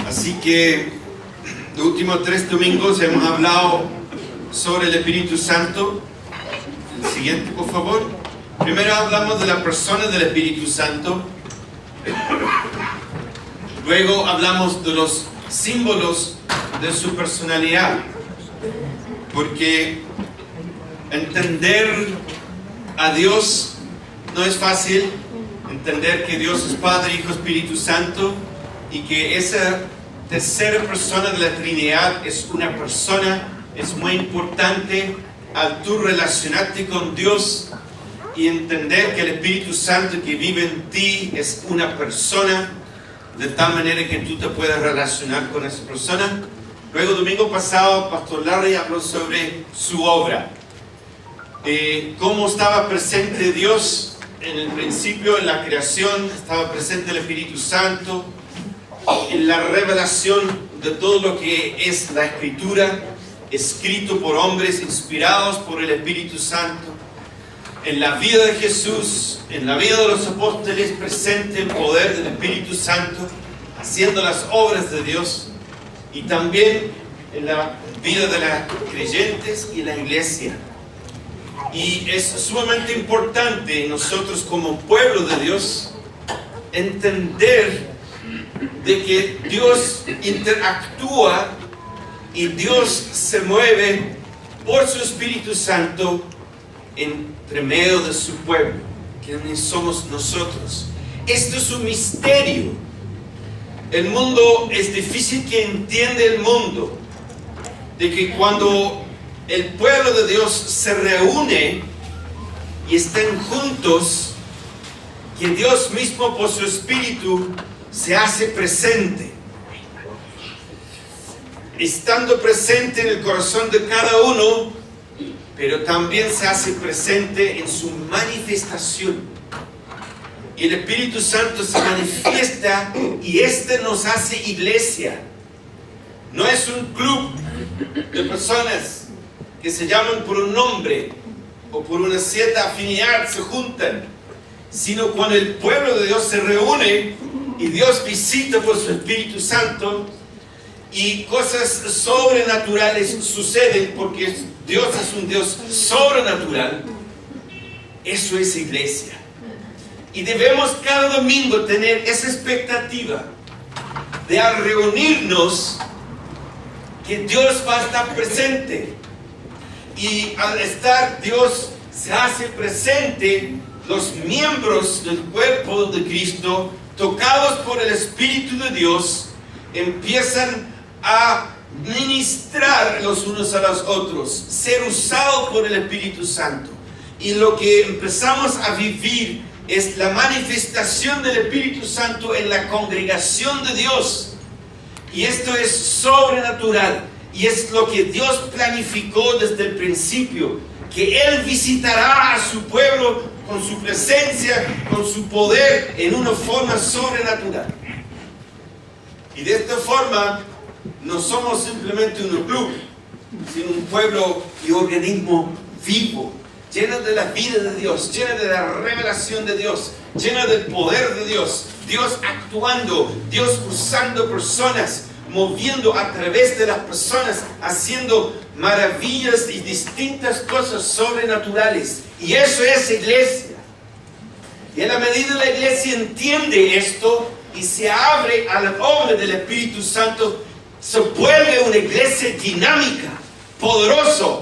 Así que los últimos 3 domingos hemos hablado sobre el Espíritu Santo. El siguiente, por favor. Primero hablamos de la persona del Espíritu Santo. Luego hablamos de los símbolos de su personalidad. Porque entender a Dios no es fácil. Entender que Dios es Padre, Hijo, Espíritu Santo, y que esa tercera persona de la Trinidad es una persona, es muy importante al tú relacionarte con Dios y entender que el Espíritu Santo que vive en ti es una persona, de tal manera que tú te puedas relacionar con esa persona. Luego, domingo pasado, Pastor Larry habló sobre su obra, cómo estaba presente Dios. En el principio, en la creación, estaba presente el Espíritu Santo, en la revelación de todo lo que es la Escritura, escrito por hombres inspirados por el Espíritu Santo, en la vida de Jesús, en la vida de los apóstoles, presente el poder del Espíritu Santo, haciendo las obras de Dios, y también en la vida de los creyentes y la iglesia. Y es sumamente importante nosotros como pueblo de Dios entender de que Dios interactúa y Dios se mueve por su Espíritu Santo entre medio de su pueblo, que somos nosotros. Esto es un misterio. El mundo, es difícil que entienda el mundo, de que cuando el pueblo de Dios se reúne y estén juntos, que Dios mismo por su Espíritu se hace presente, estando presente en el corazón de cada uno, pero también se hace presente en su manifestación. Y el Espíritu Santo se manifiesta y nos hace iglesia. No es un club de personas que se llaman por un nombre o por una cierta afinidad, se juntan, sino cuando el pueblo de Dios se reúne y Dios visita por su Espíritu Santo y cosas sobrenaturales suceden, porque Dios es un Dios sobrenatural. Eso es iglesia. Y debemos cada domingo tener esa expectativa de al reunirnos que Dios va a estar presente. Y al estar Dios se hace presente, los miembros del cuerpo de Cristo, tocados por el Espíritu de Dios, empiezan a ministrar los unos a los otros, ser usados por el Espíritu Santo. Y lo que empezamos a vivir es la manifestación del Espíritu Santo en la congregación de Dios. Y esto es sobrenatural. Y es lo que Dios planificó desde el principio, que Él visitará a su pueblo con su presencia, con su poder, en una forma sobrenatural. Y de esta forma, no somos simplemente un club, sino un pueblo y organismo vivo, lleno de la vida de Dios, lleno de la revelación de Dios, lleno del poder de Dios, Dios actuando, Dios usando personas, moviendo a través de las personas, haciendo maravillas y distintas cosas sobrenaturales. Y eso es iglesia. Y en la medida la iglesia entiende esto y se abre a la obra del Espíritu Santo, se vuelve una iglesia dinámica, poderosa,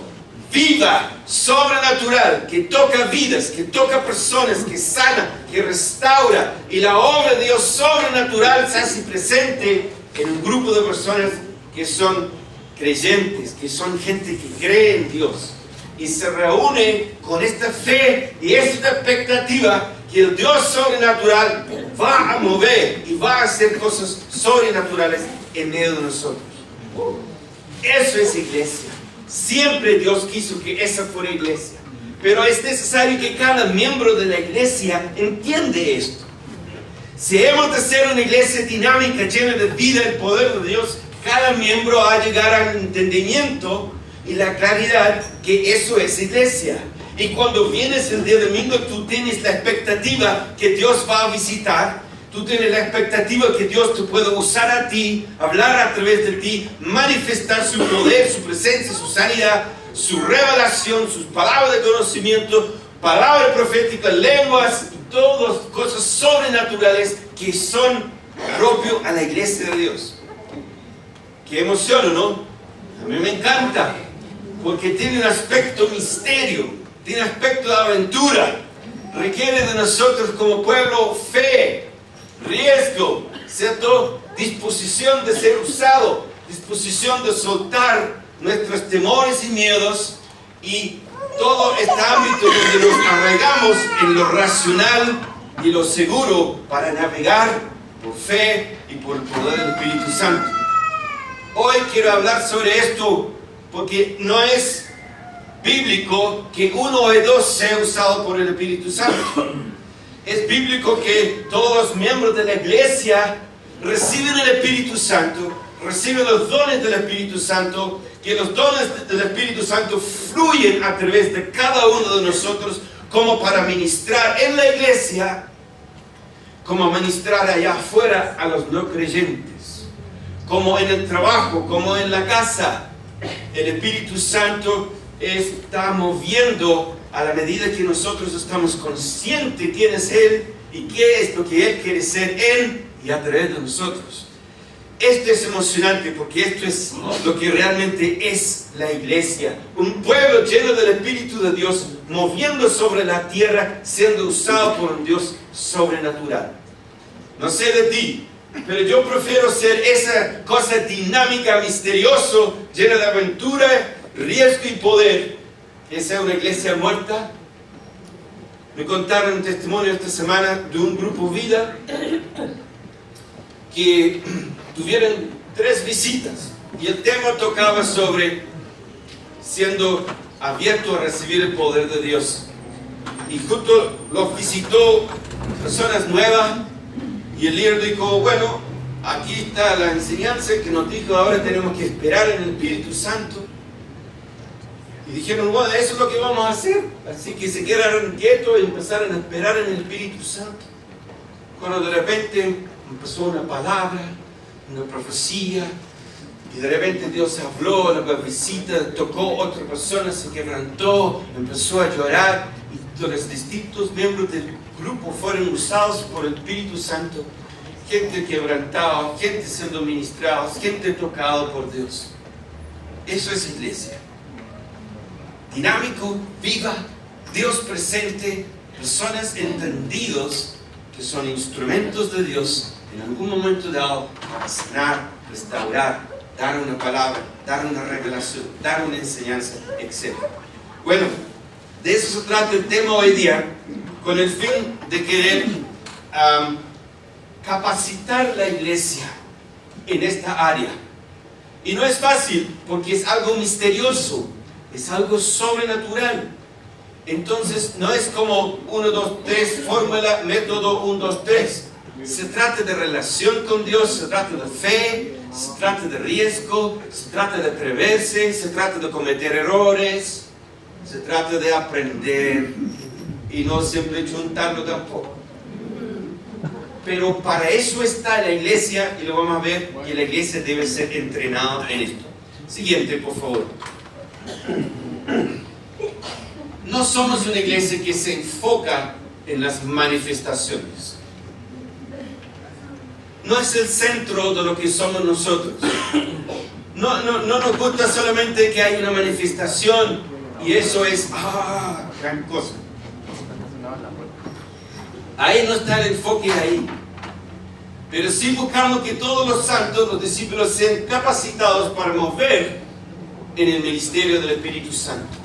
viva, sobrenatural, que toca vidas, que toca personas, que sana, que restaura. Y la obra de Dios sobrenatural se hace presente en un grupo de personas que son creyentes, que son gente que cree en Dios y se reúne con esta fe y esta expectativa que el Dios sobrenatural va a mover y va a hacer cosas sobrenaturales en medio de nosotros. Eso es iglesia. Siempre Dios quiso que esa fuera iglesia, pero es necesario que cada miembro de la iglesia entienda esto. Si hemos de ser una iglesia dinámica, llena de vida y poder de Dios, cada miembro va a llegar al entendimiento y la claridad que eso es iglesia. Y cuando vienes el día domingo, tú tienes la expectativa que Dios va a visitar, Tú tienes la expectativa que Dios te pueda usar a ti, hablar a través de ti, manifestar su poder, su presencia, su sanidad, su revelación, sus palabras de conocimiento, palabras proféticas, lenguas, y todas cosas sobrenaturales que son propios a la iglesia de Dios. Qué emoción, ¿no? A mí me encanta, porque tiene un aspecto misterio, tiene un aspecto de aventura, requiere de nosotros como pueblo fe, riesgo, ¿cierto? Disposición de ser usado, disposición de soltar nuestros temores y miedos y todo este ámbito donde nos arraigamos en lo racional y lo seguro para navegar por fe y por el poder del Espíritu Santo. Hoy quiero hablar sobre esto porque no es bíblico que uno o dos sea usado por el Espíritu Santo. Es bíblico que todos los miembros de la iglesia reciben el Espíritu Santo, reciben los dones del Espíritu Santo, que los dones del Espíritu Santo fluyen a través de cada uno de nosotros como para ministrar en la iglesia, como ministrar allá afuera a los no creyentes, como en el trabajo, como en la casa. El Espíritu Santo está moviendo a la medida que nosotros estamos conscientes quién es Él y qué es lo que Él quiere ser en y a través de nosotros. Esto es emocionante porque esto es lo que realmente es la iglesia. Un pueblo lleno del Espíritu de Dios, moviendo sobre la tierra, siendo usado por un Dios sobrenatural. No sé de ti, pero yo prefiero ser esa cosa dinámica, misteriosa, llena de aventura, riesgo y poder, que sea una iglesia muerta. Me contaron un testimonio esta semana de un grupo Vida que tuvieron 3 visitas y el tema tocaba sobre siendo abierto a recibir el poder de Dios. Y justo los visitó personas nuevas y el líder dijo, bueno, aquí está la enseñanza que nos dijo, ahora tenemos que esperar en el Espíritu Santo. Y dijeron, bueno, eso es lo que vamos a hacer. Así que se quedaron quietos y empezaron a esperar en el Espíritu Santo. Cuando de repente empezó una palabra, una profecía, y de repente Dios habló, la visita tocó a otra persona, se quebrantó, empezó a llorar, y los distintos miembros del grupo fueron usados por el Espíritu Santo. Gente quebrantada, gente siendo ministrada, gente tocada por Dios. Eso es iglesia. Dinámico, viva, Dios presente, personas entendidos que son instrumentos de Dios en algún momento dado para sanar, restaurar, dar una palabra, dar una revelación, dar una enseñanza, etc. Bueno, de eso se trata el tema hoy día, con el fin de querer capacitar la iglesia en esta área. Y no es fácil porque es algo misterioso, es algo sobrenatural. Entonces no es como 1, 2, 3, fórmula, método 1, 2, 3. Se trata de relación con Dios, se trata de fe, se trata de riesgo, se trata de atreverse, se trata de cometer errores, se trata de aprender y no siempre juntarlo tampoco. Pero para eso está la iglesia y lo vamos a ver que la iglesia debe ser entrenada en esto. Siguiente, por favor. No somos una iglesia que se enfoca en las manifestaciones. No es el centro de lo que somos nosotros. No nos gusta solamente que hay una manifestación y eso es gran cosa. Ahí no está el enfoque ahí. Pero sí buscamos que todos los santos, los discípulos, sean capacitados para mover en el ministerio del Espíritu Santo.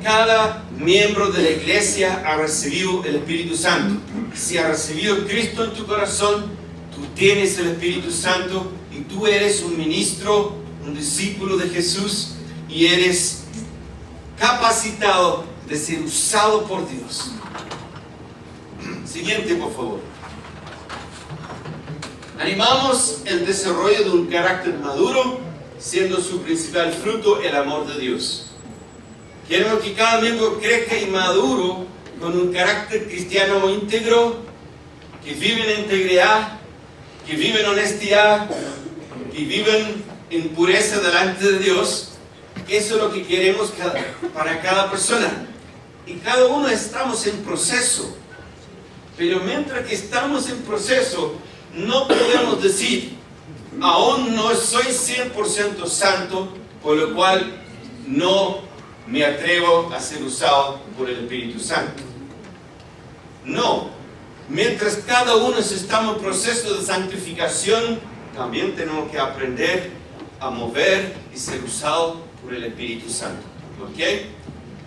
Cada miembro de la iglesia ha recibido el Espíritu Santo. Si has recibido Cristo en tu corazón, tú tienes el Espíritu Santo y tú eres un ministro, un discípulo de Jesús y eres capacitado de ser usado por Dios. Siguiente, por favor. Animamos el desarrollo de un carácter maduro, siendo su principal fruto el amor de Dios. Queremos que cada miembro crezca y maduro con un carácter cristiano íntegro, que viven en integridad, que viven en honestidad, que viven en pureza delante de Dios. Eso es lo que queremos para cada persona. Y cada uno estamos en proceso. Pero mientras que estamos en proceso, no podemos decir, aún no soy 100% santo, por lo cual no me atrevo a ser usado por el Espíritu Santo. No. Mientras cada uno estamos en proceso de santificación, también tenemos que aprender a mover y ser usado por el Espíritu Santo. ¿Ok?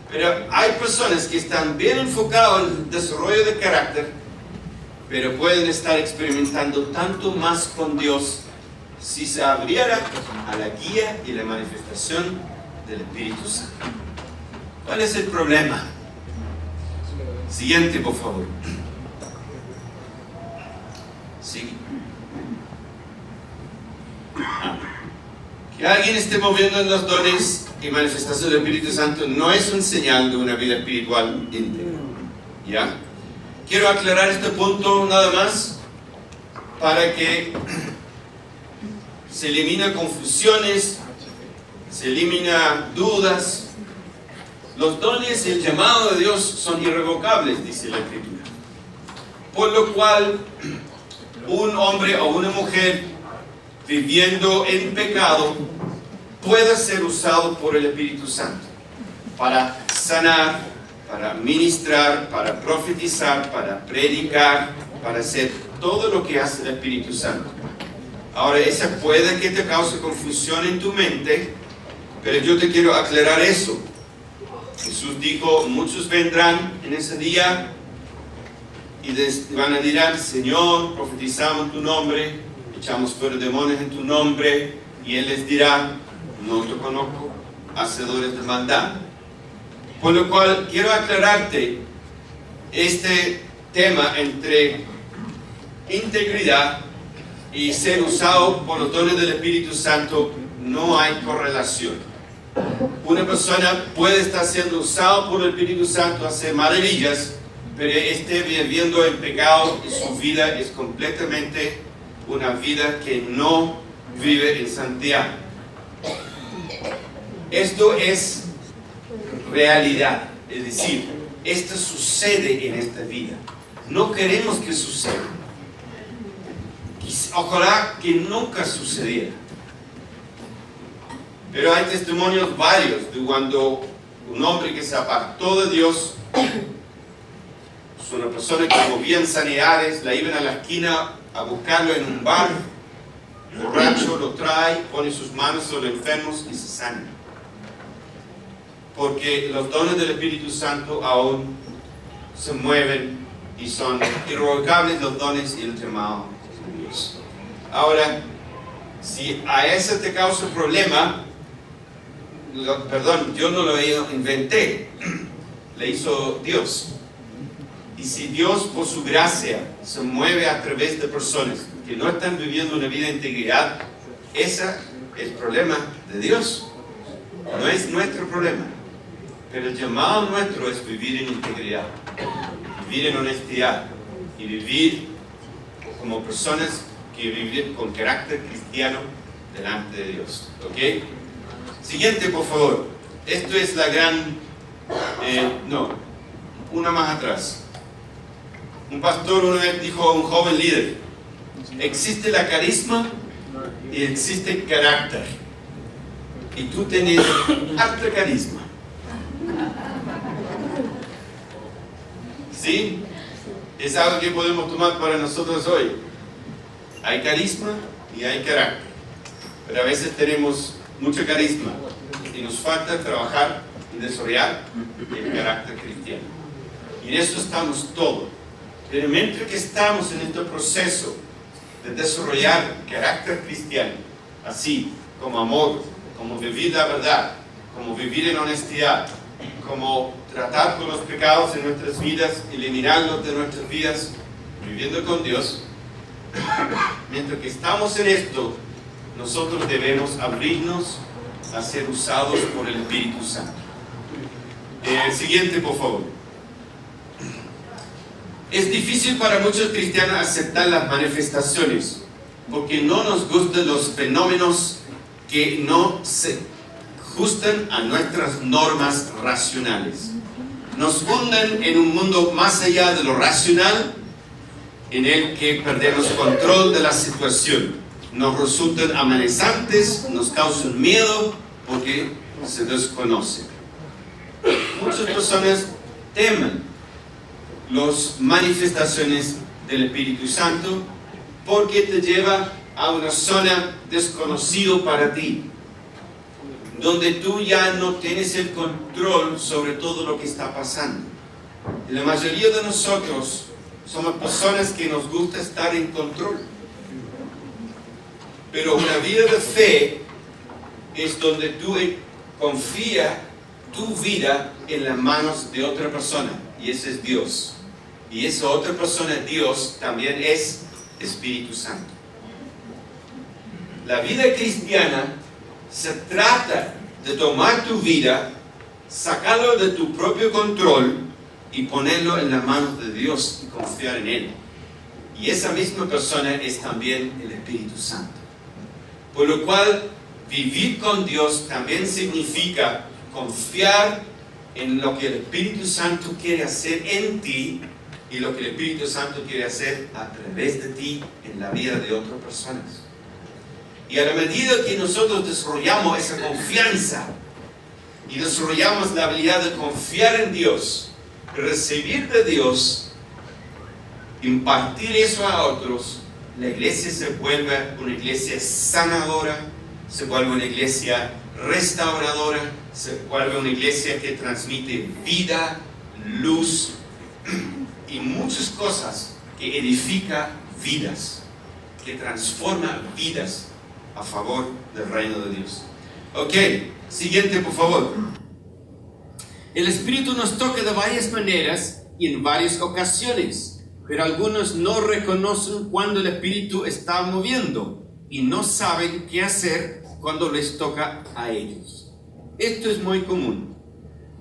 Pero hay personas que están bien enfocadas en el desarrollo de carácter, pero pueden estar experimentando tanto más con Dios si se abriera a la guía y la manifestación del Espíritu Santo. ¿Cuál es el problema? Siguiente, por favor. Sí. Que alguien esté moviendo en los dones y manifestación del Espíritu Santo no es un señal de una vida espiritual íntegra. ¿Ya? Quiero aclarar este punto nada más para que se eliminen confusiones, se eliminan dudas. Los dones y el llamado de Dios son irrevocables, dice la Escritura. Por lo cual, un hombre o una mujer viviendo en pecado puede ser usado por el Espíritu Santo para sanar, para ministrar, para profetizar, para predicar, para hacer todo lo que hace el Espíritu Santo. Ahora, esa puede que te cause confusión en tu mente, pero yo te quiero aclarar eso. Jesús dijo, muchos vendrán en ese día y van a decir, Señor, profetizamos en tu nombre, echamos fuera demonios en tu nombre, y Él les dirá, no te conozco, hacedores de maldad. Por lo cual, quiero aclararte este tema entre integridad y ser usado por los dones del Espíritu Santo. No hay correlación. Una persona puede estar siendo usado por el Espíritu Santo a hacer maravillas, pero esté viviendo en pecado y su vida es completamente una vida que no vive en santidad. Esto es realidad, es decir, esto sucede en esta vida. No queremos que suceda. Ojalá que nunca sucediera. Pero hay testimonios varios de cuando un hombre que se apartó de Dios, es una persona que movía en sanidades, la iban a la esquina a buscarlo en un bar, borracho, lo trae, pone sus manos sobre enfermos y se sana. Porque los dones del Espíritu Santo aún se mueven y son irrevocables los dones y el llamado de Dios. Ahora, si a eso te causa problema, yo no lo inventé, le hizo Dios. Y si Dios por su gracia se mueve a través de personas que no están viviendo una vida de integridad, ese es el problema de Dios, no es nuestro problema. Pero el llamado nuestro es vivir en integridad, vivir en honestidad y vivir como personas que viven con carácter cristiano delante de Dios. ¿Ok? Siguiente, por favor. Esto es la gran... una más atrás. Un pastor una vez dijo a un joven líder, existe la carisma y existe el carácter. Y tú tienes harto carisma. ¿Sí? Es algo que podemos tomar para nosotros hoy. Hay carisma y hay carácter. Pero a veces tenemos mucho carisma y nos falta trabajar y desarrollar el carácter cristiano. Y en eso estamos todos. Pero mientras que estamos en este proceso de desarrollar carácter cristiano, así como amor, como vivir la verdad, como vivir en honestidad, como tratar con los pecados en nuestras vidas, eliminarlos de nuestras vidas, viviendo con Dios, mientras que estamos en esto, nosotros debemos abrirnos a ser usados por el Espíritu Santo. Siguiente, por favor. Es difícil para muchos cristianos aceptar las manifestaciones, porque no nos gustan los fenómenos que no se ajustan a nuestras normas racionales. Nos hunden en un mundo más allá de lo racional, en el que perdemos control de la situación. Nos resultan amenazantes, nos causan miedo, porque se desconocen. Muchas personas temen las manifestaciones del Espíritu Santo porque te lleva a una zona desconocida para ti, donde tú ya no tienes el control sobre todo lo que está pasando. Y la mayoría de nosotros somos personas que nos gusta estar en control. Pero una vida de fe es donde tú confías tu vida en las manos de otra persona, y ese es Dios. Y esa otra persona, Dios, también es Espíritu Santo. La vida cristiana se trata de tomar tu vida, sacarlo de tu propio control y ponerlo en las manos de Dios y confiar en Él. Y esa misma persona es también el Espíritu Santo. Por lo cual, vivir con Dios también significa confiar en lo que el Espíritu Santo quiere hacer en ti y lo que el Espíritu Santo quiere hacer a través de ti en la vida de otras personas. Y a la medida que nosotros desarrollamos esa confianza y desarrollamos la habilidad de confiar en Dios, recibir de Dios, impartir eso a otros, la iglesia se vuelve una iglesia sanadora, se vuelve una iglesia restauradora, se vuelve una iglesia que transmite vida, luz y muchas cosas, que edifica vidas, que transforma vidas a favor del reino de Dios. Ok, siguiente por favor. El Espíritu nos toca de varias maneras y en varias ocasiones, pero algunos no reconocen cuando el Espíritu está moviendo y no saben qué hacer cuando les toca a ellos. Esto es muy común.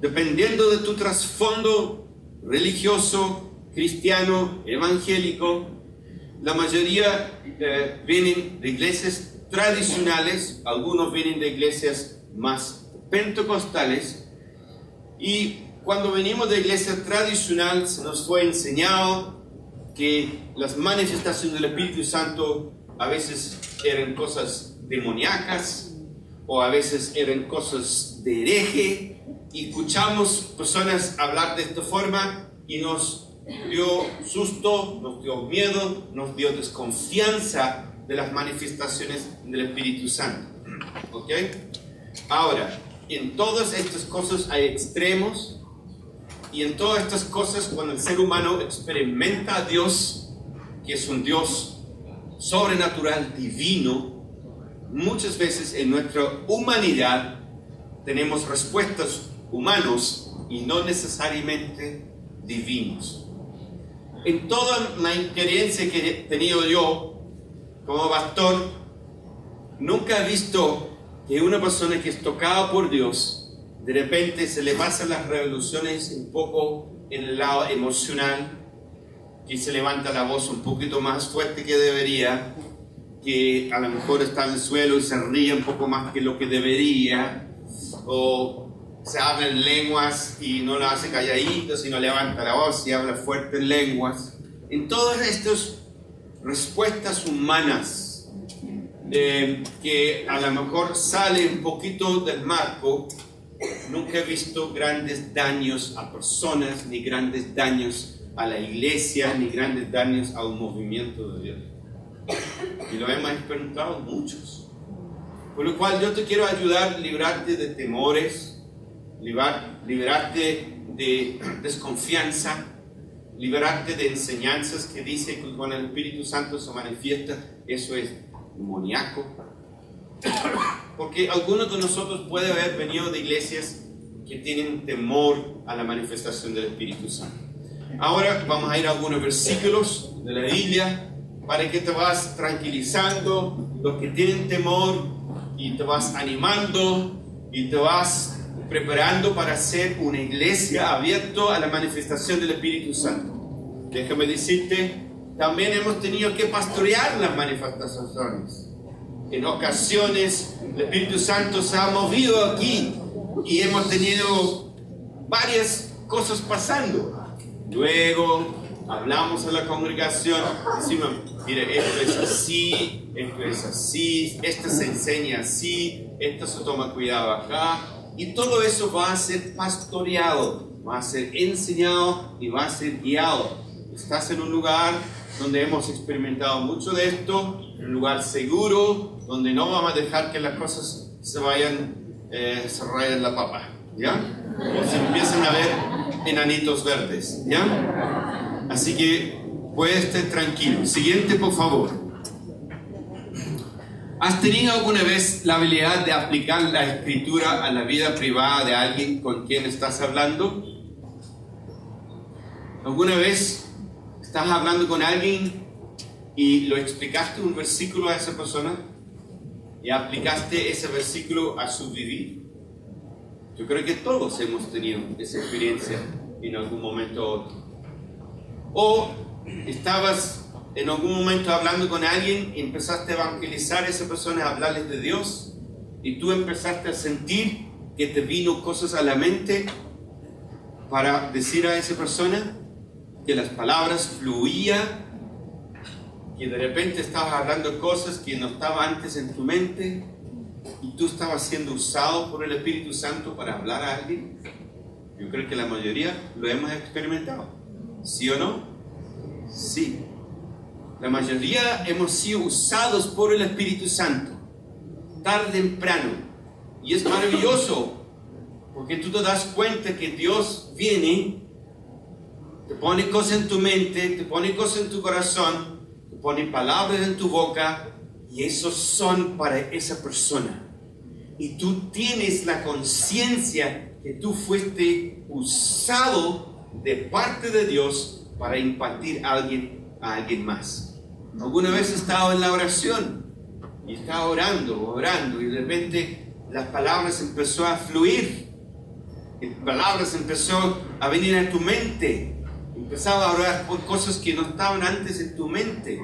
Dependiendo de tu trasfondo religioso, cristiano, evangélico, la mayoría vienen de iglesias tradicionales, algunos vienen de iglesias más pentecostales, y cuando venimos de iglesia tradicional se nos fue enseñado que las manifestaciones del Espíritu Santo a veces eran cosas demoníacas o a veces eran cosas de hereje, y escuchamos personas hablar de esta forma y nos dio susto, nos dio miedo, nos dio desconfianza de las manifestaciones del Espíritu Santo. ¿Ok? Ahora, en todas estas cosas hay extremos, y en todas estas cosas, cuando el ser humano experimenta a Dios, que es un Dios sobrenatural, divino, muchas veces en nuestra humanidad tenemos respuestas humanos y no necesariamente divinos. En toda la experiencia que he tenido yo como pastor, nunca he visto que una persona que es tocada por Dios, de repente se le pasan las revoluciones un poco en el lado emocional, que se levanta la voz un poquito más fuerte que debería, que a lo mejor está en el suelo y se ríe un poco más que lo que debería, o se habla en lenguas y no lo hace calladito, sino levanta la voz y habla fuerte en lenguas. En todas estas respuestas humanas que a lo mejor sale un poquito del marco, nunca he visto grandes daños a personas, ni grandes daños a la iglesia, ni grandes daños a un movimiento de Dios. Y lo hemos experimentado muchos. Por lo cual yo te quiero ayudar a librarte de temores, liberarte de desconfianza, liberarte de enseñanzas que dicen que cuando el Espíritu Santo se manifiesta, eso es demoníaco. Porque algunos de nosotros pueden haber venido de iglesias que tienen temor a la manifestación del Espíritu Santo. Ahora vamos a ir a algunos versículos de la Biblia para que te vas tranquilizando los que tienen temor, y te vas animando y te vas preparando para ser una iglesia abierta a la manifestación del Espíritu Santo. ¿Ok? déjame decirte, también hemos tenido que pastorear las manifestaciones. En ocasiones el Espíritu Santo se ha movido aquí y hemos tenido varias cosas pasando. Luego hablamos a la congregación, decimos, mire, esto es así, esto se enseña así, esto se toma cuidado acá, y todo eso va a ser pastoreado, va a ser enseñado y va a ser guiado. Estás en un lugar donde hemos experimentado mucho de esto, en un lugar seguro, donde no vamos a dejar que las cosas se rayen la papa, ¿ya? O se empiezan a ver enanitos verdes, ¿ya? Así que puedes estar tranquilo. Siguiente, por favor. ¿Has tenido alguna vez la habilidad de aplicar la escritura a la vida privada de alguien con quien estás hablando? ¿Alguna vez estás hablando con alguien y lo explicaste un versículo a esa persona y aplicaste ese versículo a su vivir? Yo creo que todos hemos tenido esa experiencia en algún momento u otro. O estabas en algún momento hablando con alguien y empezaste a evangelizar a esa persona, a hablarles de Dios, y tú empezaste a sentir que te vino cosas a la mente para decir a esa persona, que las palabras fluían, que de repente estabas hablando cosas que no estaban antes en tu mente y tú estabas siendo usado por el Espíritu Santo para hablar a alguien. Yo creo que la mayoría lo hemos experimentado. ¿Sí o no? Sí. La mayoría hemos sido usados por el Espíritu Santo, tarde o temprano. Y es maravilloso, porque tú te das cuenta que Dios viene, te pone cosas en tu mente, te pone cosas en tu corazón, te pone palabras en tu boca, y esos son para esa persona. Y tú tienes la conciencia que tú fuiste usado de parte de Dios para impartir a alguien más. ¿Alguna vez has estado en la oración y estaba orando y de repente las palabras empezó a fluir, las palabras empezó a venir a tu mente, empezaba a orar por cosas que no estaban antes en tu mente,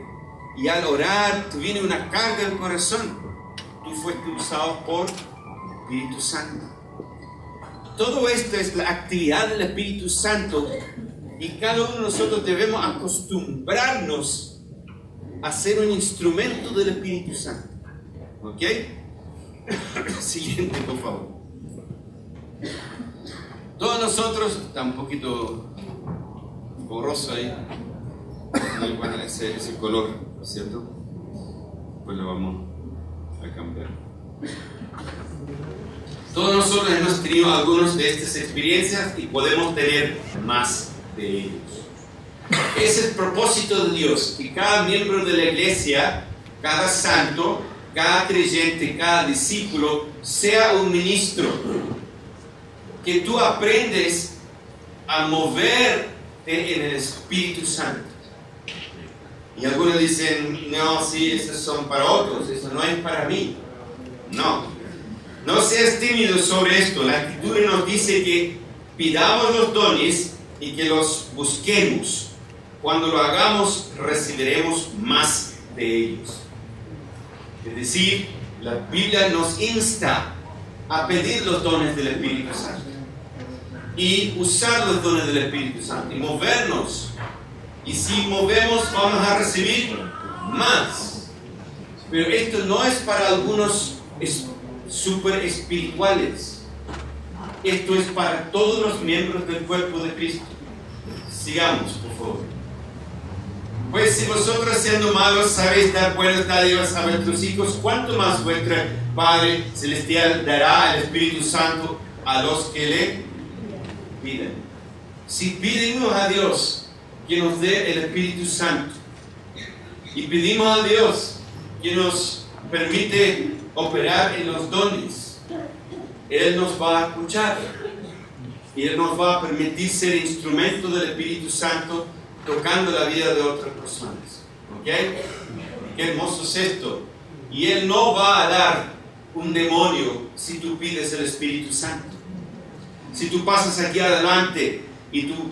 y al orar te viene una carga al corazón? Tú fuiste usado por el Espíritu Santo. Todo esto es la actividad del Espíritu Santo, y cada uno de nosotros debemos acostumbrarnos a ser un instrumento del Espíritu Santo. ¿Ok? Siguiente, por favor. Todos nosotros, está un poquito borroso ahí, bueno, ese color, ¿cierto? Pues lo vamos a cambiar. Todos nosotros hemos tenido algunas de estas experiencias y podemos tener más de ellos. Ese es el propósito de Dios, que cada miembro de la iglesia, cada santo, cada creyente, cada discípulo sea un ministro, que tú aprendes a moverte en el Espíritu Santo. Y algunos dicen, no, sí, esos son para otros, eso no es para mí. No seas tímido sobre esto. La Escritura nos dice que pidamos los dones y que los busquemos. Cuando lo hagamos, recibiremos más de ellos. Es decir, la Biblia nos insta a pedir los dones del Espíritu Santo y usar los dones del Espíritu Santo y movernos. Y si movemos, vamos a recibir más. Pero esto no es para algunos super espirituales. Esto es para todos los miembros del cuerpo de Cristo. Sigamos, por favor. Pues si vosotros, siendo malos, sabéis dar buenas dádivas a vuestros hijos, ¿cuánto más vuestro Padre Celestial dará el Espíritu Santo a los que le piden? Si pedimos a Dios que nos dé el Espíritu Santo y pedimos a Dios que nos permite operar en los dones, Él nos va a escuchar y Él nos va a permitir ser instrumento del Espíritu Santo tocando la vida de otras personas. ¿Ok? Qué hermoso es esto. Y Él no va a dar un demonio si tú pides el Espíritu Santo. Si tú pasas aquí adelante y tú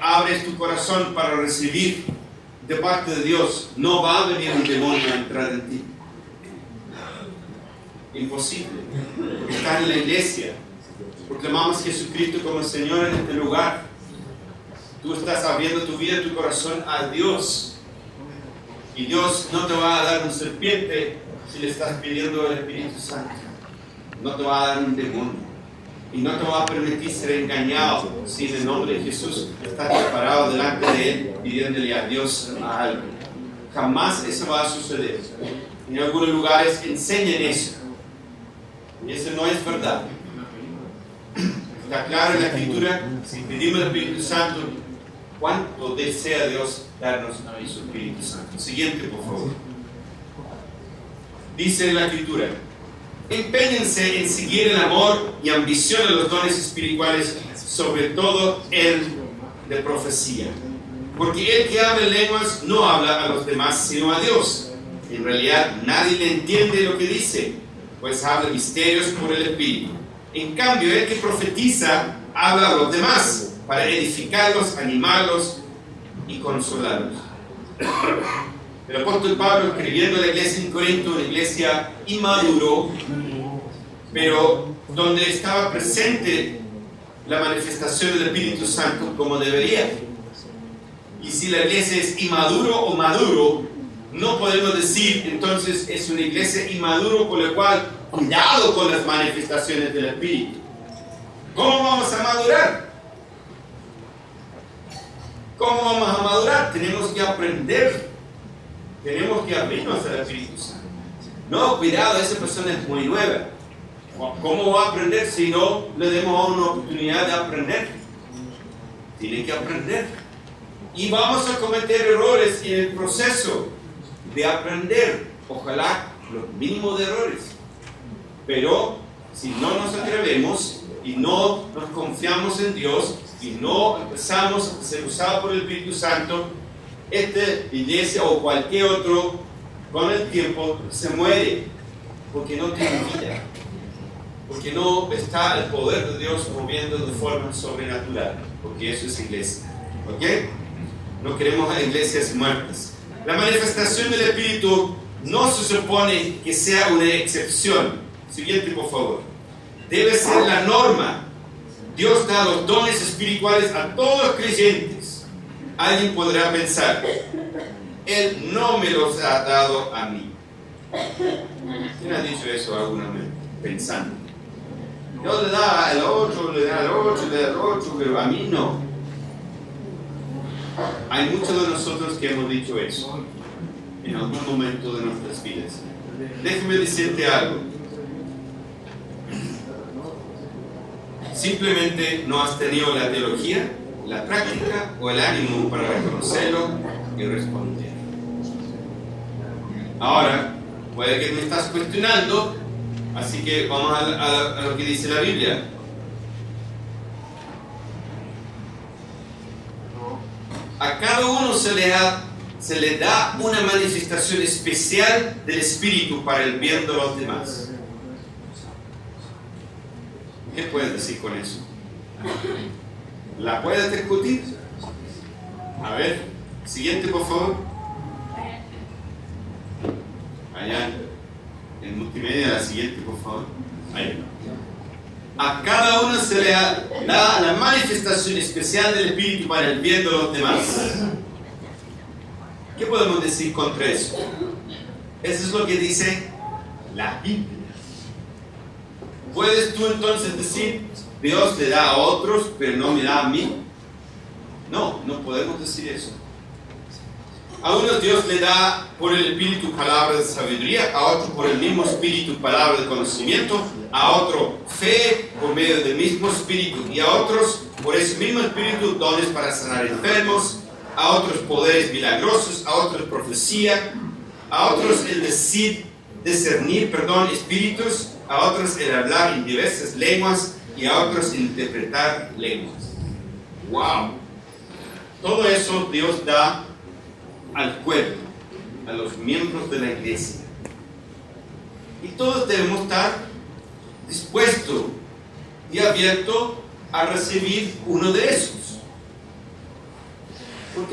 abres tu corazón para recibir de parte de Dios, no va a venir un demonio a entrar en ti. Imposible. Estás en la iglesia, proclamamos a Jesucristo como Señor en este lugar. Tú estás abriendo tu vida, tu corazón a Dios. Y Dios no te va a dar un serpiente si le estás pidiendo al Espíritu Santo. No te va a dar un demonio. Y no te va a permitir ser engañado si en el nombre de Jesús estás preparado delante de Él pidiéndole a Dios algo. Jamás eso va a suceder. En algunos lugares enseñan eso. Y eso no es verdad. Está claro en la Escritura, si pedimos al Espíritu Santo, cuánto desea Dios darnos a su Espíritu Santo. Siguiente, por favor. Dice en la Escritura: empeñense en seguir el amor y ambicionen los dones espirituales, sobre todo el de profecía. Porque el que habla en lenguas no habla a los demás, sino a Dios. En realidad, nadie le entiende lo que dice, pues habla misterios por el Espíritu. En cambio, el que profetiza habla a los demás, para edificarlos, animarlos y consolarlos. El apóstol Pablo, escribiendo a la iglesia en Corinto, una iglesia inmaduro, pero donde estaba presente la manifestación del Espíritu Santo como debería. Y si la iglesia es inmaduro o maduro, no podemos decir entonces es una iglesia inmaduro, por lo cual cuidado con las manifestaciones del Espíritu. ¿Cómo vamos a madurar? ¿Cómo vamos a madurar? Tenemos que aprender. Tenemos que abrirnos al Espíritu Santo. No, cuidado, esa persona es muy nueva. ¿Cómo va a aprender si no le demos una oportunidad de aprender? Tiene que aprender. Y vamos a cometer errores en el proceso de aprender. Ojalá los mínimos de errores. Pero si no nos atrevemos y no nos confiamos en Dios y no empezamos a ser usados por el Espíritu Santo, esta iglesia o cualquier otro, con el tiempo se muere, porque no tiene vida, porque no está el poder de Dios moviendo de forma sobrenatural, porque eso es iglesia. ¿Ok? No queremos a iglesias muertas. La manifestación del Espíritu no se supone que sea una excepción. Siguiente, por favor. Debe ser la norma. Dios da los dones espirituales a todos los creyentes. Alguien podrá pensar, Él no me los ha dado a mí. ¿Quién ha dicho eso alguna vez? Pensando. Dios le da al otro, le da al otro, le da al otro, pero a mí no. Hay muchos de nosotros que hemos dicho eso en algún momento de nuestras vidas. Déjame decirte algo. Simplemente no has tenido la teología, la práctica o el ánimo para reconocerlo y responder. Ahora, puede que me estás cuestionando, así que vamos a lo que dice la Biblia. A cada uno se le da una manifestación especial del Espíritu para el bien de los demás. ¿Qué puedes decir con eso? ¿La puedes discutir? A ver, siguiente por favor. Allá en multimedia, la siguiente por favor. Ahí. A cada uno se le da la manifestación especial del Espíritu para el bien de los demás. ¿Qué podemos decir contra eso? Eso es lo que dice la Biblia. ¿Puedes tú entonces decir, Dios le da a otros, pero no me da a mí? No, no podemos decir eso. A unos Dios le da por el Espíritu palabra de sabiduría, a otros por el mismo Espíritu palabra de conocimiento, a otro fe por medio del mismo Espíritu, y a otros por ese mismo Espíritu dones para sanar enfermos, a otros poderes milagrosos, a otros profecía, a otros el discernir espíritus, a otros el hablar en diversas lenguas y a otros el interpretar lenguas. ¡Wow! Todo eso Dios da al cuerpo, a los miembros de la iglesia. Y todos debemos estar dispuestos y abiertos a recibir uno de esos.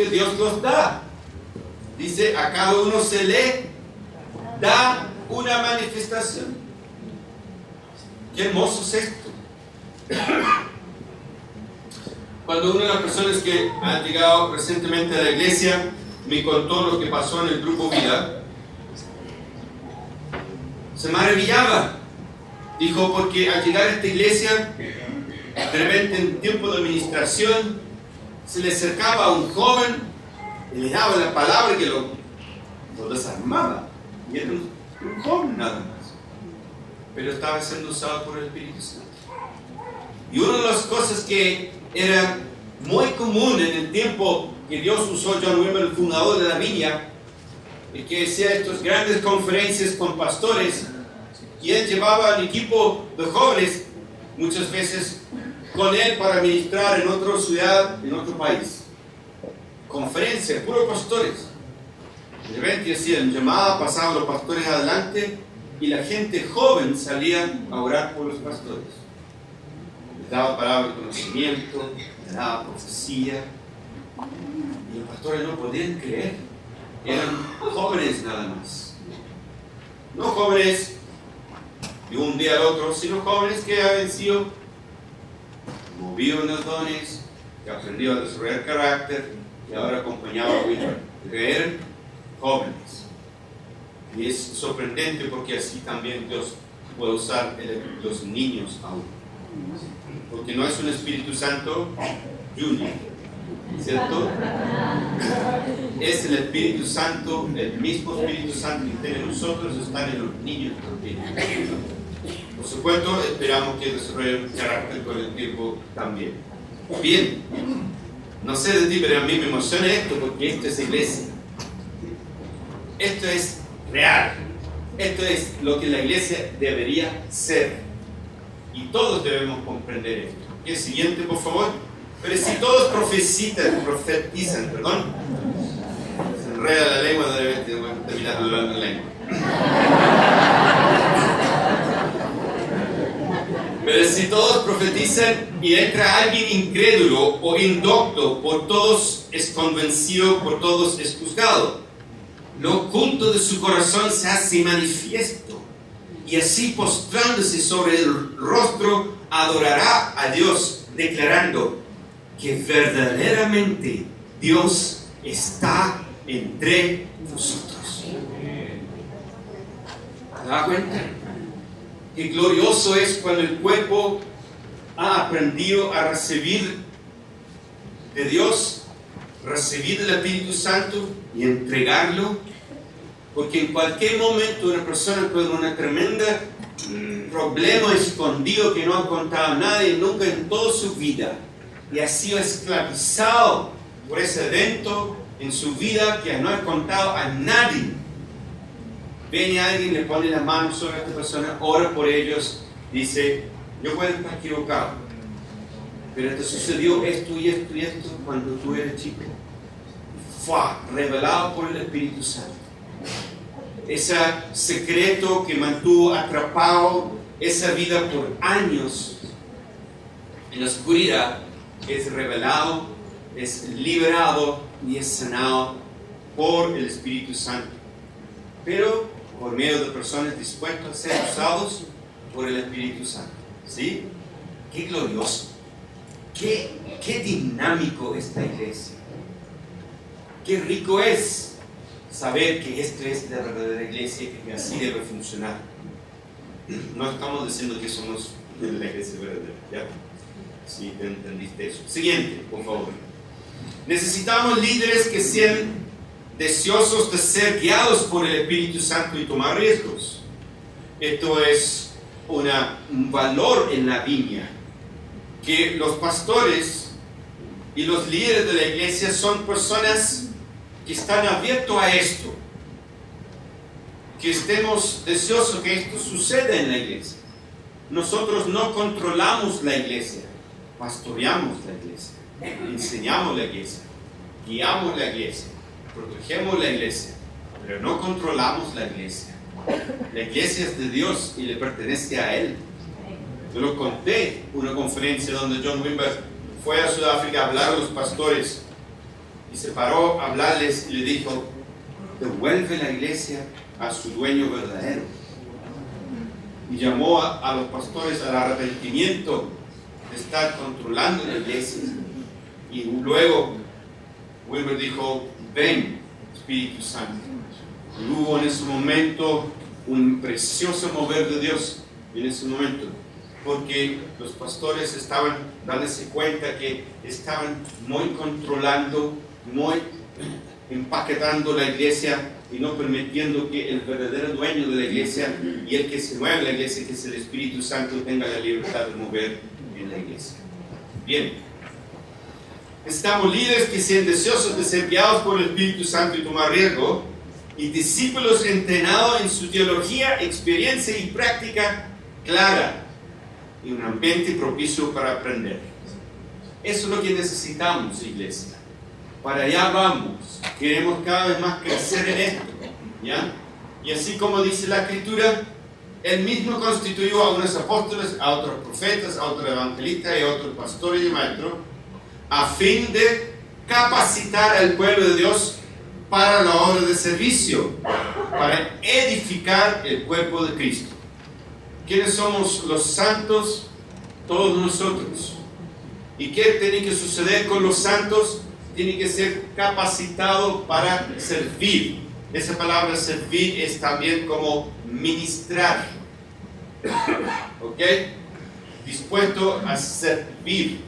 porque Dios los da. Dice, a cada uno se le da una manifestación. Qué hermoso es esto. Cuando una de las personas que han llegado recientemente a la iglesia me contó lo que pasó en el grupo Vida, se maravillaba. Dijo, porque al llegar a esta iglesia, de repente en tiempo de administración, se le acercaba a un joven y le daba la palabra que lo desarmaba. Y era un joven nada más. Pero estaba siendo usado por el Espíritu Santo. Y una de las cosas que era muy común en el tiempo que Dios usó a John Wimber, el fundador de la Viña, y que hacía estas grandes conferencias con pastores, y él llevaba al equipo de jóvenes muchas veces con él para ministrar en otra ciudad, en otro país. Conferencias, puros pastores. De repente hacían llamada, pasaban los pastores adelante y la gente joven salía a orar por los pastores. Les daba palabra de conocimiento, les daba profecía. Y los pastores no podían creer. Eran jóvenes nada más. No jóvenes de un día al otro, sino jóvenes que habían sido movidos en los dones, que aprendió a desarrollar carácter y ahora acompañaba a Wilmer. Eran jóvenes. Y es sorprendente porque así también Dios puede usar los niños aún. Porque no es un Espíritu Santo junior, ¿cierto? Es el Espíritu Santo, el mismo Espíritu Santo que tiene nosotros, está en los niños también. Por supuesto, esperamos que desarrollen carácter con el tiempo también. Bien, no sé de ti, pero a mí me emociona esto porque esto es iglesia. Esto es real. Esto es lo que la iglesia debería ser. Y todos debemos comprender esto. El siguiente, por favor. Pero si todos profetizan, se enreda la lengua, debe terminar hablando la lengua. Pero si todos profetizan y entra alguien incrédulo o indocto, por todos es convencido, por todos es juzgado. Lo oculto de su corazón se hace manifiesto, y así postrándose sobre el rostro adorará a Dios, declarando que verdaderamente Dios está entre nosotros. ¿Te das cuenta? Qué glorioso es cuando el cuerpo ha aprendido a recibir de Dios, recibir el Espíritu Santo y entregarlo, porque en cualquier momento una persona puede tener una tremenda problema escondido que no ha contado a nadie nunca en toda su vida, y ha sido esclavizado por ese evento en su vida que no ha contado a nadie. Viene alguien, le pone la mano sobre esta persona, ora por ellos, dice, yo puedo estar equivocado, pero te sucedió esto y esto y esto cuando tú eres chico. Fue revelado por el Espíritu Santo. Ese secreto que mantuvo atrapado esa vida por años en la oscuridad es revelado, es liberado y es sanado por el Espíritu Santo. Pero por medio de personas dispuestas a ser usados por el Espíritu Santo. ¿Sí? Qué glorioso. Qué dinámico esta iglesia. Qué rico es saber que esta es la verdadera iglesia y que así debe funcionar. No estamos diciendo que somos la iglesia verdadera, ¿ya? Si te entendiste eso. Siguiente, por favor. Necesitamos líderes que sean deseosos de ser guiados por el Espíritu Santo y tomar riesgos. Esto es un valor en la viña, que los pastores y los líderes de la iglesia son personas que están abiertos a esto, que estemos deseosos que esto suceda en la iglesia. Nosotros no controlamos la iglesia, pastoreamos la iglesia, enseñamos la iglesia, guiamos la iglesia, protegemos la iglesia, pero no controlamos la iglesia. La iglesia es de Dios y le pertenece a Él. Yo lo conté en una conferencia donde John Wimber fue a Sudáfrica a hablar a los pastores y se paró a hablarles y le dijo: devuelve la iglesia a su dueño verdadero. Y llamó a los pastores al arrepentimiento de estar controlando la iglesia. Y luego Wilber dijo: ven, Espíritu Santo. Y hubo en ese momento un precioso mover de Dios en ese momento, porque los pastores estaban dándose cuenta que estaban muy controlando, muy empaquetando la iglesia y no permitiendo que el verdadero dueño de la iglesia y el que se mueve en la iglesia, que es el Espíritu Santo, tenga la libertad de mover en la iglesia. Bien, estamos líderes que sean deseosos de ser guiados por el Espíritu Santo y tomar riesgo, y discípulos entrenados en su teología, experiencia y práctica clara, y un ambiente propicio para aprender. Eso es lo que necesitamos, iglesia. Para allá vamos. Queremos cada vez más crecer en esto, ¿ya? Y así como dice la Escritura, Él mismo constituyó a unos apóstoles, a otros profetas, a otros evangelistas y a otros pastores y maestros, a fin de capacitar al pueblo de Dios para la obra de servicio, para edificar el cuerpo de Cristo. ¿Quiénes somos los santos? Todos nosotros. ¿Y qué tiene que suceder con los santos? Tiene que ser capacitado para servir. Esa palabra servir es también como ministrar. ¿Ok? Dispuesto a servir.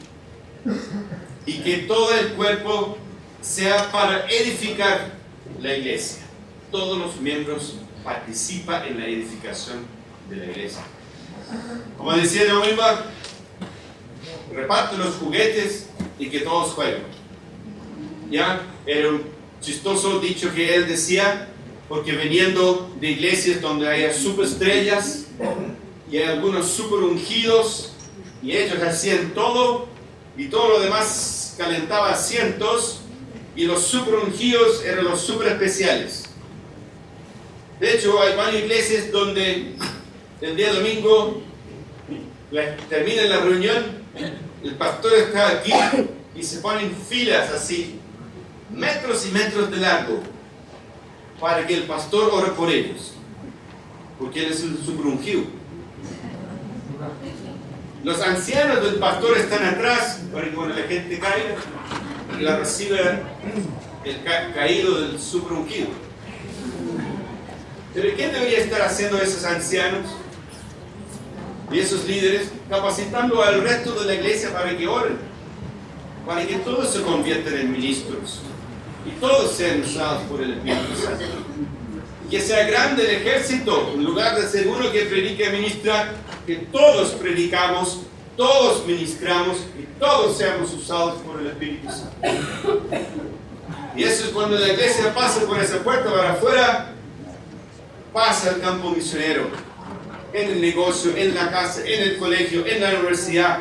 Y que todo el cuerpo sea para edificar la iglesia. Todos los miembros participan en la edificación de la iglesia. Como decía John Wimber, reparte los juguetes y que todos jueguen. ¿Ya? Era un chistoso dicho que él decía, porque viniendo de iglesias donde hay superestrellas y hay algunos super ungidos, y ellos hacían todo, y todo lo demás calentaba asientos, y los super ungidos eran los super especiales. De hecho, hay varias iglesias donde el día domingo termina la reunión, el pastor está aquí y se ponen filas así, metros y metros de largo, para que el pastor ore por ellos, porque él es el super ungido. Los ancianos del pastor están atrás para que cuando la gente caiga, la reciba el caído del super ungido. Pero ¿qué debería estar haciendo esos ancianos y esos líderes? Capacitando al resto de la iglesia para que oren, para que todos se conviertan en ministros y todos sean usados por el Espíritu Santo. Que sea grande el ejército, en lugar de ser uno que predica y ministra, que todos predicamos, todos ministramos y todos seamos usados por el Espíritu Santo. Y eso es cuando la iglesia pasa por esa puerta para afuera, pasa al campo misionero, en el negocio, en la casa, en el colegio, en la universidad,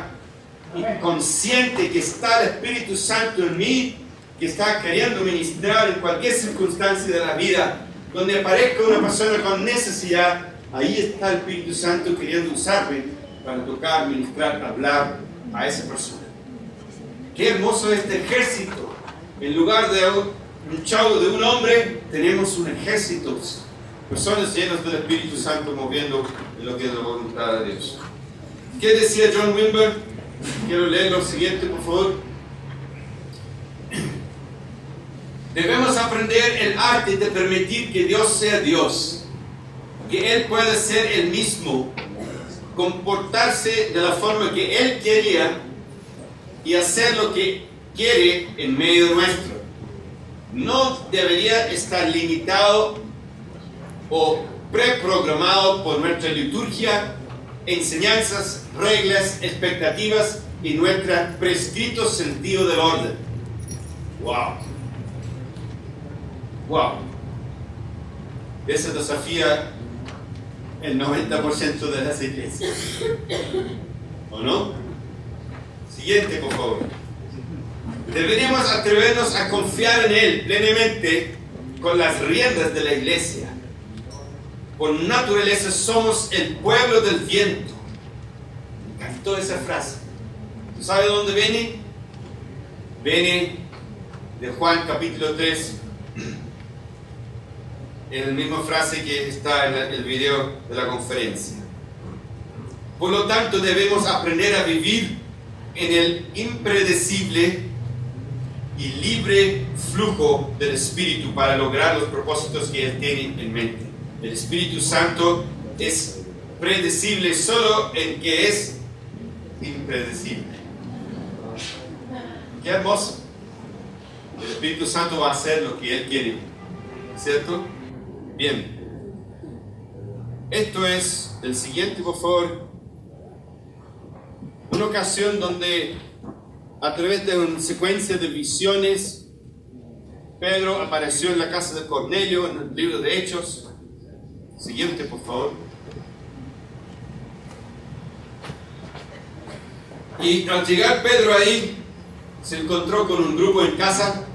y consciente que está el Espíritu Santo en mí, que está queriendo ministrar en cualquier circunstancia de la vida, donde aparezca una persona con necesidad, ahí está el Espíritu Santo queriendo usarme para tocar, ministrar, hablar a esa persona. Qué hermoso este ejército. En lugar de un chavo de un hombre, tenemos un ejército, personas llenas del Espíritu Santo moviendo en lo que es la voluntad de Dios. ¿Qué decía John Wimber? Quiero leer lo siguiente, por favor. Debemos aprender el arte de permitir que Dios sea Dios, que Él pueda ser el mismo, comportarse de la forma que Él quería y hacer lo que quiere en medio nuestro. No debería estar limitado o preprogramado por nuestra liturgia, enseñanzas, reglas, expectativas y nuestro prescrito sentido del orden. ¡Wow! ¡Wow! Eso desafía el 90% de las iglesias. ¿O no? Siguiente, por favor. Deberíamos atrevernos a confiar en Él plenamente con las riendas de la iglesia. Por naturaleza somos el pueblo del viento. Me encantó esa frase. ¿Tú sabes de dónde viene? Viene de Juan capítulo 3, en la misma frase que está en el video de la conferencia. Por lo tanto, debemos aprender a vivir en el impredecible y libre flujo del Espíritu para lograr los propósitos que Él tiene en mente. El Espíritu Santo es predecible solo en que es impredecible. Qué hermoso. El Espíritu Santo va a hacer lo que Él quiere, ¿cierto? Bien. Esto es el siguiente, por favor. Una ocasión donde, a través de una secuencia de visiones, Pedro apareció en la casa de Cornelio en el libro de Hechos. Siguiente, por favor. Y al llegar Pedro ahí, se encontró con un grupo en casa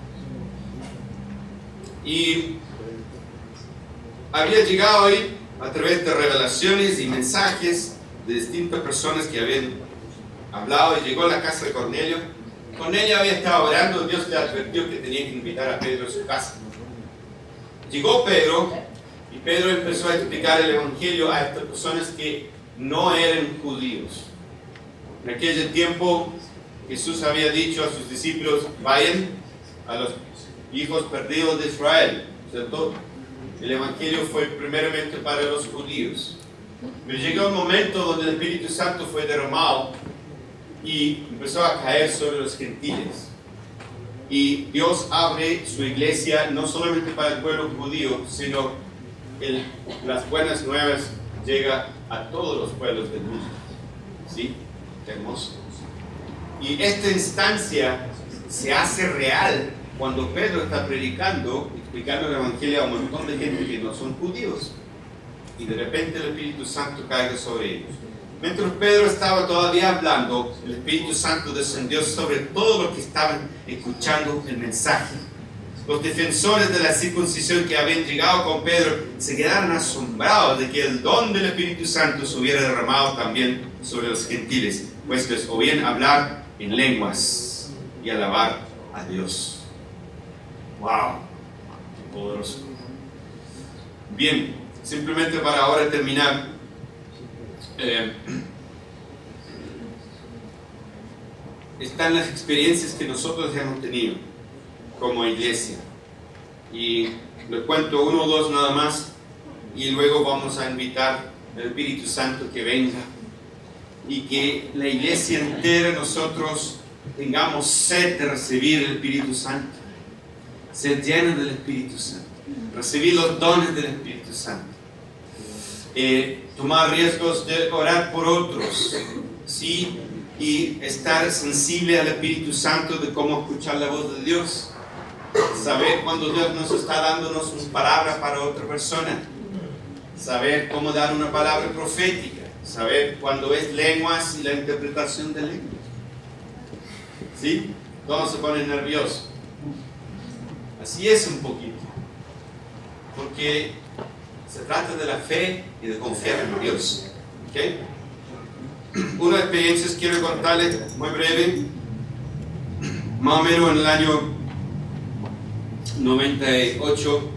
y había llegado ahí a través de revelaciones y mensajes de distintas personas que habían hablado, y llegó a la casa de Cornelio. Cornelio había estado orando, Dios le advirtió que tenía que invitar a Pedro a su casa. Llegó Pedro y Pedro empezó a explicar el Evangelio a estas personas que no eran judíos. En aquel tiempo Jesús había dicho a sus discípulos: vayan a los hijos perdidos de Israel, ¿cierto? El Evangelio fue primeramente para los judíos. Pero llegó un momento donde el Espíritu Santo fue derramado y empezó a caer sobre los gentiles. Y Dios abre su iglesia no solamente para el pueblo judío, sino las buenas nuevas llegan a todos los pueblos del mundo. ¿Sí? Qué hermoso. Y esta instancia se hace real cuando Pedro está predicando, explicando el Evangelio a un montón de gente que no son judíos. Y de repente el Espíritu Santo cae sobre ellos. Mientras Pedro estaba todavía hablando, el Espíritu Santo descendió sobre todos los que estaban escuchando el mensaje. Los defensores de la circuncisión que habían llegado con Pedro se quedaron asombrados de que el don del Espíritu Santo se hubiera derramado también sobre los gentiles, pues les oían hablar en lenguas y alabar a Dios. ¡Wow! ¡Qué poderoso! Bien, simplemente para ahora terminar, están las experiencias que nosotros hemos tenido como iglesia, y les cuento uno o dos nada más, y luego vamos a invitar al Espíritu Santo que venga y que la iglesia entera, nosotros tengamos sed de recibir el Espíritu Santo, ser llenos del Espíritu Santo, recibir los dones del Espíritu Santo, tomar riesgos de orar por otros, ¿sí? Y estar sensible al Espíritu Santo de cómo escuchar la voz de Dios, saber cuando Dios nos está dándonos una palabra para otra persona, saber cómo dar una palabra profética, saber cuando es lenguas y la interpretación de lenguas. ¿Sí? Todos se ponen nerviosos. Así es un poquito, porque se trata de la fe y de confiar en Dios. ¿Okay? Una experiencia quiero contarles muy breve. Más o menos en el año 98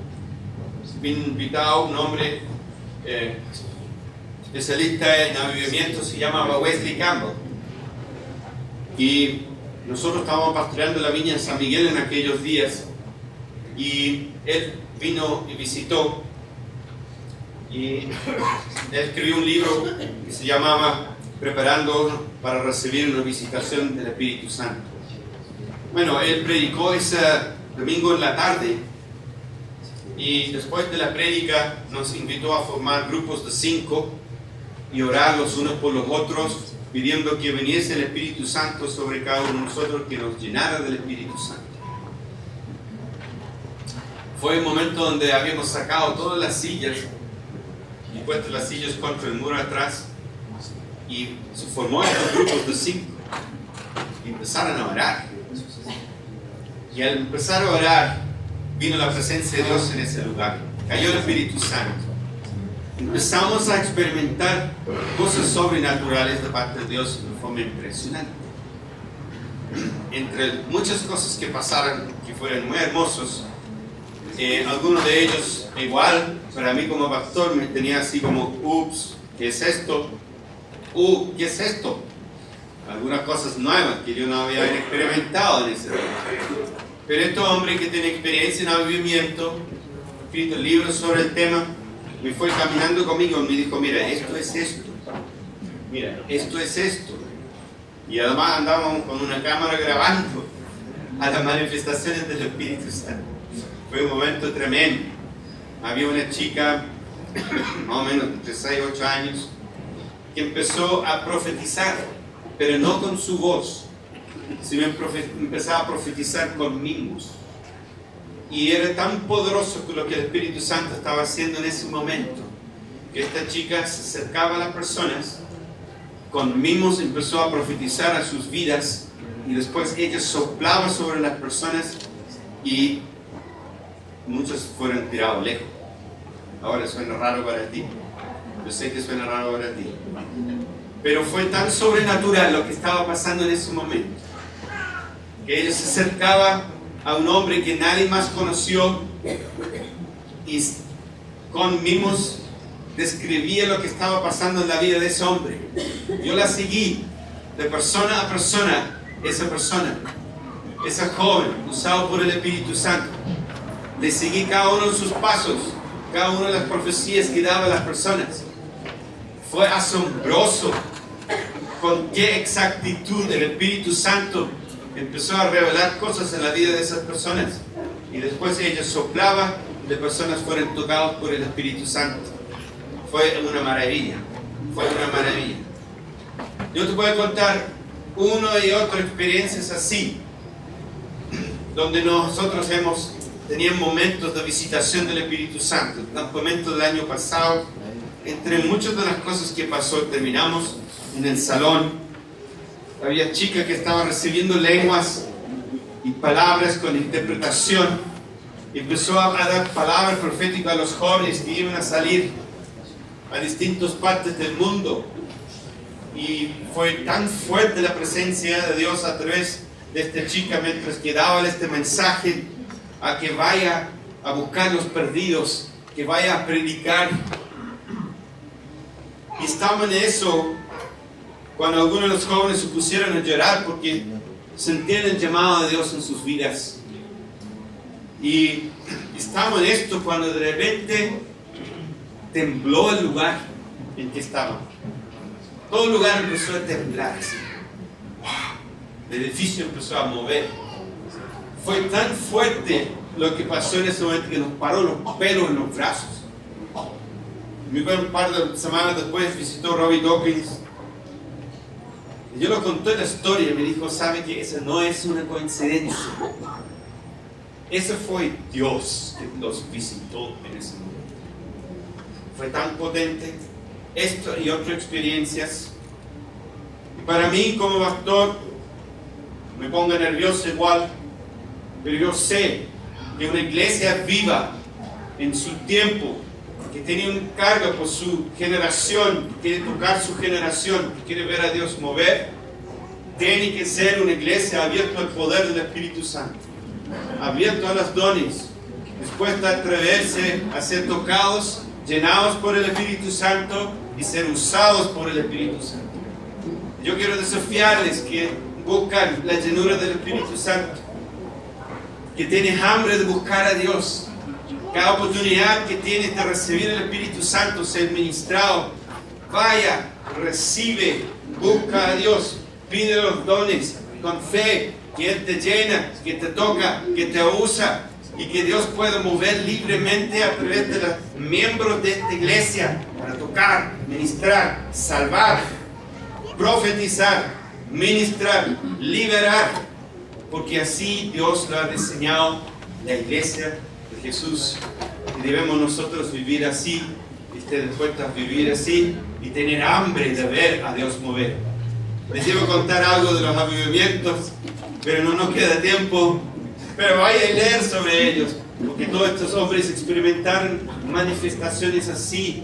vino invitado un hombre especialista en avivamiento, se llamaba Wesley Campbell, y nosotros estábamos pastoreando la viña en San Miguel en aquellos días, y él vino y visitó, y él escribió un libro que se llamaba Preparando para recibir una visitación del Espíritu Santo. Bueno, él predicó ese domingo en la tarde, y después de la prédica nos invitó a formar grupos de 5 y orar los unos por los otros, pidiendo que viniese el Espíritu Santo sobre cada uno de nosotros, que nos llenara del Espíritu Santo. Fue un momento donde habíamos sacado todas las sillas y puesto las sillas contra el muro atrás, y se formó estos grupos de 5 y empezaron a orar. Y al empezar a orar, vino la presencia de Dios en ese lugar, cayó el Espíritu Santo. Empezamos a experimentar cosas sobrenaturales de parte de Dios de forma impresionante. entre muchas cosas que pasaron, que fueron muy hermosos, algunos de ellos igual, para mí como pastor me tenía así como, ups, ¿qué es esto? ¿Qué es esto? Algunas cosas nuevas que yo no había experimentado en ese momento. Pero este hombre que tiene experiencia en avivamiento, escrito libros sobre el tema, me fue caminando conmigo y me dijo, mira, esto es esto. Mira, esto es esto. Y además andábamos con una cámara grabando a las manifestaciones del Espíritu Santo. Fue un momento tremendo. Había una chica, más o menos entre 6 y 8 años, que empezó a profetizar, pero no con su voz, sino empezaba a profetizar con mimos. Y era tan poderoso lo que el Espíritu Santo estaba haciendo en ese momento, que esta chica se acercaba a las personas, con mimos empezó a profetizar a sus vidas, y después ella soplaba sobre las personas y muchos fueron tirados lejos. Ahora suena raro para ti. Yo sé que suena raro para ti. Pero fue tan sobrenatural lo que estaba pasando en ese momento, que ella se acercaba a un hombre que nadie más conoció y con mimos describía lo que estaba pasando en la vida de ese hombre. Yo la seguí de persona a persona, esa joven, usada por el Espíritu Santo. Le seguí cada uno de sus pasos, cada una de las profecías que daba a las personas. Fue asombroso con qué exactitud el Espíritu Santo empezó a revelar cosas en la vida de esas personas. Y después ella soplaba y las personas fueron tocadas por el Espíritu Santo. Fue una maravilla, fue una maravilla. Yo te puedo contar una y otra experiencias así, donde nosotros teníamos momentos de visitación del Espíritu Santo. Los momentos del año pasado, entre muchas de las cosas que pasó, terminamos en el salón. Había chicas que estaban recibiendo lenguas y palabras con interpretación. Empezó a dar palabras proféticas a los jóvenes que iban a salir a distintas partes del mundo. Y fue tan fuerte la presencia de Dios a través de esta chica mientras que daba este mensaje a que vaya a buscar los perdidos, que vaya a predicar. Y estamos en eso cuando algunos de los jóvenes se pusieron a llorar porque sentían el llamado de Dios en sus vidas. Y estamos en esto cuando de repente tembló el lugar en que estábamos. Todo el lugar empezó a temblar. El edificio empezó a mover. Fue tan fuerte lo que pasó en ese momento que nos paró los pelos en los brazos. Un par de semanas después visitó Robbie Dawkins. Y yo lo conté la historia y me dijo, ¿sabe que esa no es una coincidencia? Ese fue Dios que los visitó en ese momento. Fue tan potente. Esto y otras experiencias. Y para mí como pastor, me pongo nervioso igual, pero yo sé que una iglesia viva en su tiempo, que tiene un cargo por su generación, que quiere tocar su generación, que quiere ver a Dios mover, tiene que ser una iglesia abierta al poder del Espíritu Santo, abierta a los dones, dispuesta a atreverse a ser tocados, llenados por el Espíritu Santo y ser usados por el Espíritu Santo. Yo quiero desafiarles que buscan la llenura del Espíritu Santo, que tienes hambre de buscar a Dios. Cada oportunidad que tienes de recibir el Espíritu Santo, ser ministrado, vaya, recibe, busca a Dios, pide los dones con fe, que Él te llena, que te toca, que te usa y que Dios pueda mover libremente a través de los miembros de esta iglesia para tocar, ministrar, salvar, profetizar, ministrar, liberar, porque así Dios lo ha diseñado la iglesia de Jesús. Y debemos nosotros vivir así, y estar dispuestos a vivir así y tener hambre de ver a Dios mover. Les quiero contar algo de los avivamientos, pero no nos queda tiempo. Pero vaya a leer sobre ellos, porque todos estos hombres experimentaron manifestaciones así,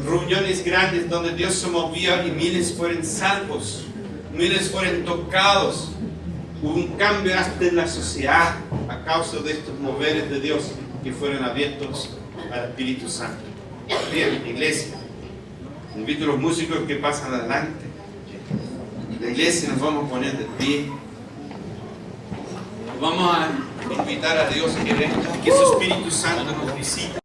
reuniones grandes donde Dios se movía y miles fueron salvos, miles fueron tocados, Hubo un cambio hasta en la sociedad a causa de estos moveres de Dios que fueron abiertos al Espíritu Santo. Bien, iglesia, invito a los músicos que pasan adelante. La iglesia nos vamos a poner de pie. Vamos a invitar a Dios que venga, que su Espíritu Santo nos visite.